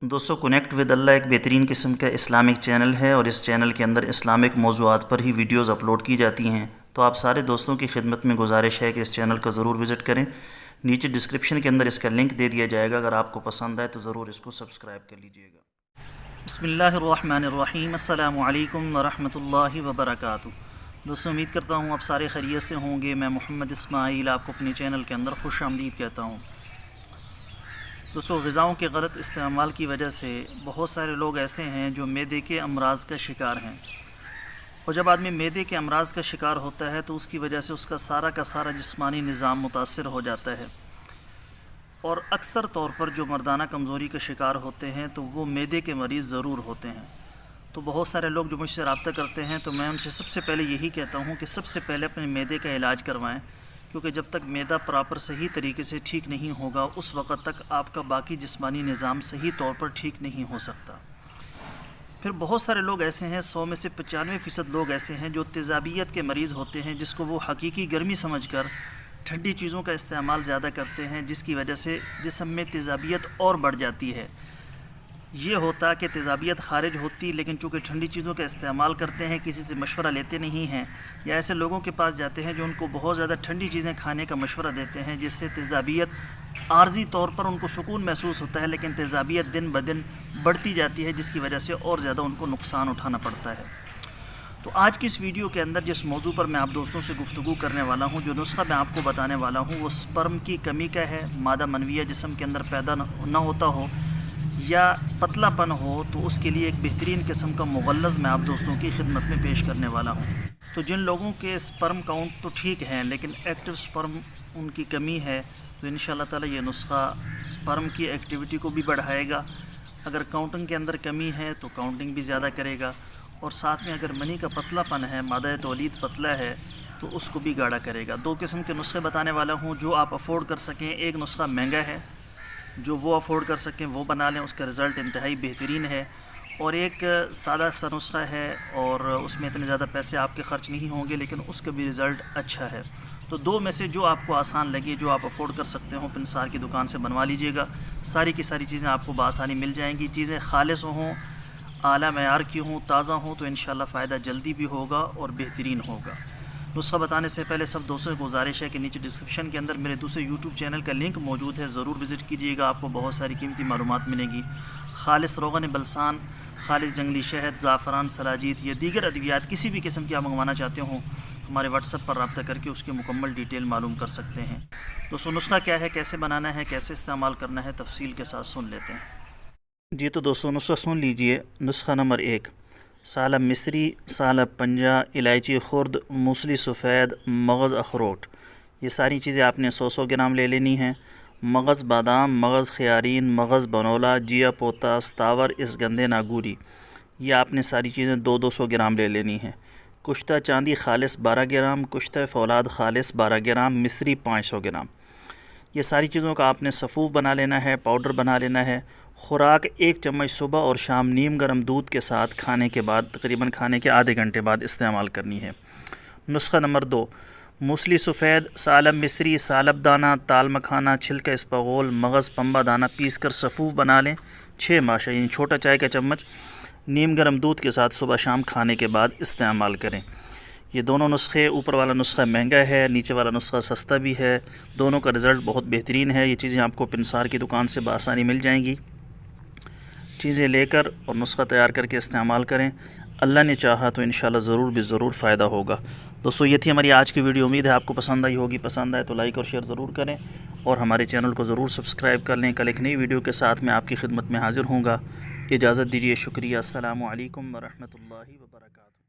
دوستو connect with اللہ ایک بہترین قسم کا اسلامک چینل ہے اور اس چینل کے اندر اسلامک موضوعات پر ہی ویڈیوز اپلوڈ کی جاتی ہیں، تو آپ سارے دوستوں کی خدمت میں گزارش ہے کہ اس چینل کو ضرور وزٹ کریں۔ نیچے ڈسکرپشن کے اندر اس کا لنک دے دیا جائے گا، اگر آپ کو پسند آئے تو ضرور اس کو سبسکرائب کر لیجئے گا۔ بسم اللہ الرحمن الرحیم، السلام علیکم ورحمۃ اللہ وبرکاتہ۔ دوستو امید کرتا ہوں آپ سارے خیریت سے ہوں گے۔ میں محمد اسماعیل آپ کو اپنے چینل کے اندر خوش آمدید کہتا ہوں۔ دوستو غذاؤں کے غلط استعمال کی وجہ سے بہت سارے لوگ ایسے ہیں جو معدے کے امراض کا شکار ہیں، اور جب آدمی معدے کے امراض کا شکار ہوتا ہے تو اس کی وجہ سے اس کا سارا جسمانی نظام متاثر ہو جاتا ہے، اور اکثر طور پر جو مردانہ کمزوری کا شکار ہوتے ہیں تو وہ معدے کے مریض ضرور ہوتے ہیں۔ تو بہت سارے لوگ جو مجھ سے رابطہ کرتے ہیں تو میں ان سے سب سے پہلے یہی کہتا ہوں کہ سب سے پہلے اپنے معدے کا علاج کروائیں، کیونکہ جب تک معدہ پراپر صحیح طریقے سے ٹھیک نہیں ہوگا اس وقت تک آپ کا باقی جسمانی نظام صحیح طور پر ٹھیک نہیں ہو سکتا۔ پھر بہت سارے لوگ ایسے ہیں، 100 میں سے 95% لوگ ایسے ہیں جو تیزابیت کے مریض ہوتے ہیں، جس کو وہ حقیقی گرمی سمجھ کر ٹھنڈی چیزوں کا استعمال زیادہ کرتے ہیں، جس کی وجہ سے جسم میں تیزابیت اور بڑھ جاتی ہے۔ یہ ہوتا کہ تیزابیت خارج ہوتی، لیکن چونکہ ٹھنڈی چیزوں کا استعمال کرتے ہیں، کسی سے مشورہ لیتے نہیں ہیں، یا ایسے لوگوں کے پاس جاتے ہیں جو ان کو بہت زیادہ ٹھنڈی چیزیں کھانے کا مشورہ دیتے ہیں، جس سے تیزابیت عارضی طور پر ان کو سکون محسوس ہوتا ہے، لیکن تیزابیت دن بدن بڑھتی جاتی ہے، جس کی وجہ سے اور زیادہ ان کو نقصان اٹھانا پڑتا ہے۔ تو آج کی اس ویڈیو کے اندر جس موضوع پر میں آپ دوستوں سے گفتگو کرنے والا ہوں، جو نسخہ میں آپ کو بتانے والا ہوں، وہ سپرم کی کمی کا ہے۔ مادہ منویہ جسم کے اندر پیدا نہ ہوتا ہو یا پتلا پن ہو تو اس کے لیے ایک بہترین قسم کا مغلظ میں آپ دوستوں کی خدمت میں پیش کرنے والا ہوں۔ تو جن لوگوں کے سپرم کاؤنٹ تو ٹھیک ہیں لیکن ایکٹیو سپرم ان کی کمی ہے، تو انشاءاللہ تعالی یہ نسخہ سپرم کی ایکٹیویٹی کو بھی بڑھائے گا۔ اگر کاؤنٹنگ کے اندر کمی ہے تو کاؤنٹنگ بھی زیادہ کرے گا، اور ساتھ میں اگر منی کا پتلا پن ہے، مادہ تولید پتلا ہے، تو اس کو بھی گاڑھا کرے گا۔ دو قسم کے نسخے بتانے والا ہوں جو آپ افورڈ کر سکیں۔ ایک نسخہ مہنگا ہے، جو وہ افورڈ کر سکیں وہ بنا لیں، اس کا رزلٹ انتہائی بہترین ہے، اور ایک سادہ سا نسخہ ہے اور اس میں اتنے زیادہ پیسے آپ کے خرچ نہیں ہوں گے، لیکن اس کا بھی رزلٹ اچھا ہے۔ تو دو میں سے جو آپ کو آسان لگے، جو آپ افورڈ کر سکتے ہوں، پنسار کی دکان سے بنوا لیجئے گا۔ ساری کی ساری چیزیں آپ کو بآسانی مل جائیں گی، چیزیں خالص ہوں، اعلیٰ معیار کی ہوں، تازہ ہوں، تو انشاءاللہ فائدہ جلدی بھی ہوگا اور بہترین ہوگا۔ نسخہ بتانے سے پہلے سب دوستوں کو گزارش ہے کہ نیچے ڈسکرپشن کے اندر میرے دوسرے یوٹیوب چینل کا لنک موجود ہے، ضرور وزٹ کیجیے گا، آپ کو بہت ساری قیمتی معلومات ملے گی۔ خالص روغن بلسان، خالص جنگلی شہد، زعفران، سلاجید یا دیگر ادویات کسی بھی قسم کی آپ منگوانا چاہتے ہوں، ہمارے واٹس ایپ پر رابطہ کر کے اس کی مکمل ڈیٹیل معلوم کر سکتے ہیں۔ دوستو نسخہ کیا ہے، کیسے بنانا ہے، کیسے استعمال کرنا ہے، تفصیل کے ساتھ سن لیتے ہیں۔ جی تو دوستو نسخہ سن لیجئے۔ نسخہ نمبر 1، سالب مصری، سالب پنجہ، الائچی خرد، موسلی سفید، مغز اخروٹ، یہ ساری چیزیں آپ نے 100 گرام لے لینی ہیں۔ مغز بادام، مغز خیارین، مغز بنولا، جیا پوتاس، تاور اسگندھے ناگوری، یہ آپ نے ساری چیزیں 200 گرام لے لینی ہیں۔ کشتہ چاندی خالص 12 گرام، کشتہ فولاد خالص 12 گرام، مصری 500 گرام، یہ ساری چیزوں کا آپ نے صفوف بنا لینا ہے، پاؤڈر بنا لینا ہے۔ خوراک 1 چمچ صبح اور شام نیم گرم دودھ کے ساتھ کھانے کے بعد، تقریباً کھانے کے آدھے گھنٹے بعد استعمال کرنی ہے۔ نسخہ نمبر 2، موسلی سفید، سالب مصری، سالب دانہ، تال مکھانا، چھلکا اسپغول، مغز پنبہ دانہ پیس کر صفوف بنا لیں 6 ماشا، یعنی چھوٹا چائے کا چمچ، نیم گرم دودھ کے ساتھ صبح شام کھانے کے بعد استعمال کریں۔ یہ دونوں نسخے، اوپر والا نسخہ مہنگا ہے، نیچے والا نسخہ سستا بھی ہے، دونوں کا رزلٹ بہت بہترین ہے۔ یہ چیزیں آپ کو پنسار کی دکان سے بآسانی مل جائیں گی۔ چیزیں لے کر اور نسخہ تیار کر کے استعمال کریں، اللہ نے چاہا تو انشاءاللہ ضرور فائدہ ہوگا۔ دوستو یہ تھی ہماری آج کی ویڈیو، امید ہے آپ کو پسند آئی ہوگی۔ پسند آئے تو لائک اور شیئر ضرور کریں، اور ہمارے چینل کو ضرور سبسکرائب کر لیں۔ کل ایک نئی ویڈیو کے ساتھ میں آپ کی خدمت میں حاضر ہوں گا۔ اجازت دیجیے، شکریہ، السلام علیکم ورحمۃ اللہ وبرکاتہ۔